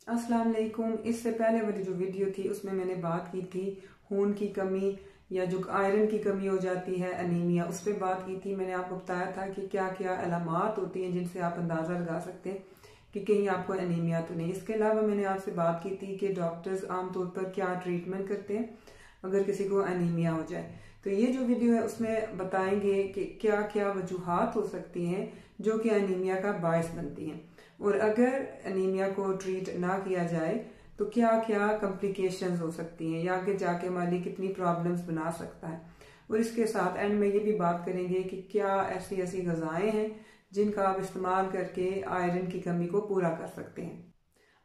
अस्सलाम वालेकुम। इससे पहले वाली जो वीडियो थी उसमें मैंने बात की थी खून की कमी या जो आयरन की कमी हो जाती है अनीमिया, उस पर बात की थी। मैंने आपको बताया था कि क्या क्या अलामात होती हैं जिनसे आप अंदाज़ा लगा सकते हैं कि कहीं आपको अनीमिया तो नहीं। इसके अलावा मैंने आपसे बात की थी कि डॉक्टर्स आमतौर पर क्या ट्रीटमेंट करते हैं अगर किसी को अनीमिया हो जाए। तो ये जो वीडियो है उसमें बताएंगे कि क्या क्या वजूहात हो सकती हैं जो कि अनीमिया का बायस बनती हैं, और अगर अनीमिया को ट्रीट ना किया जाए तो क्या क्या कॉम्प्लिकेशंस हो सकती हैं या आगे जाके हमारे लिए कितनी प्रॉब्लम्स बना सकता है। और इसके साथ एंड में ये भी बात करेंगे कि क्या ऐसी ऐसी ग़िज़ाएं हैं जिनका आप इस्तेमाल करके आयरन की कमी को पूरा कर सकते हैं।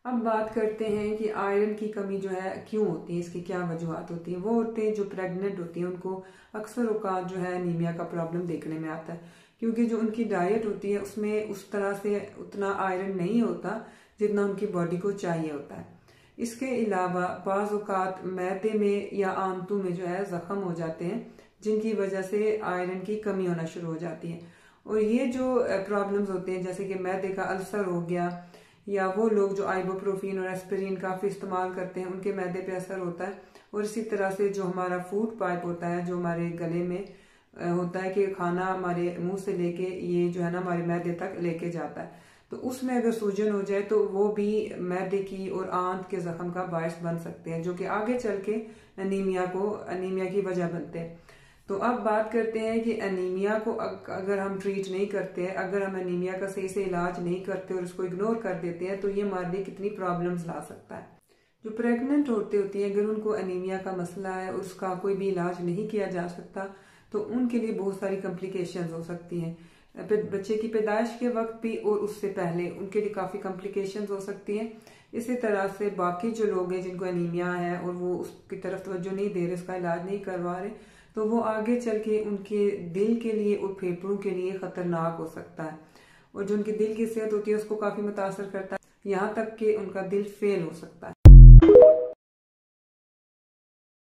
अब बात करते हैं कि आयरन की कमी जो है क्यों होती है, इसकी क्या वजूहत होती है। वो औरतें जो प्रेग्नेंट होती हैं उनको अक्सर औकात जो है अनीमिया का प्रॉब्लम देखने में आता है, क्योंकि जो उनकी डाइट होती है उसमें उस तरह से उतना आयरन नहीं होता जितना उनकी बॉडी को चाहिए होता है। इसके अलावा बाज़ औक़ात मैदे में या आंतों में जो है ज़ख़म हो जाते हैं जिनकी वजह से आयरन की कमी होना शुरू हो जाती है। और ये जो प्रॉब्लम्स होते हैं जैसे कि मैदे का अल्सर हो गया, या वो लोग जो आइबोप्रोफीन और एस्पिरिन काफ़ी इस्तेमाल करते हैं उनके मैदे पे असर होता है। और इसी तरह से जो हमारा फूड पाइप होता है जो हमारे गले में होता है कि खाना हमारे मुंह से लेके ये जो है ना हमारे मैदे तक लेके जाता है, तो उसमें अगर सूजन हो जाए तो वो भी मैदे की और आंत के जख्म का बायस बन सकते हैं जो कि आगे चल के अनीमिया की वजह बनते हैं। तो अब बात करते हैं कि अनीमिया को अगर हम ट्रीट नहीं करते, अगर हम अनीमिया का सही से इलाज नहीं करते और उसको इग्नोर कर देते हैं तो ये हमारे लिए कितनी प्रॉब्लम्स ला सकता है। जो प्रेग्नेंट होती हैं अगर उनको अनीमिया का मसला है और उसका कोई भी इलाज नहीं किया जा सकता तो उनके लिए बहुत सारी कॉम्प्लिकेशंस हो सकती हैं। बच्चे की पैदाइश के वक्त भी और उससे पहले उनके लिए काफ़ी कॉम्प्लिकेशंस हो सकती हैं। इसी तरह से बाकी जो लोग हैं जिनको अनीमिया है और वो उसकी तरफ तवज्जो नहीं दे रहे, उसका इलाज नहीं करवा रहे, तो वो आगे चल के उनके दिल के लिए और फेफड़ों के लिए खतरनाक हो सकता है। और जो उनकी दिल की सेहत होती है उसको काफ़ी मुतासर करता है, यहाँ तक कि उनका दिल फेल हो सकता है।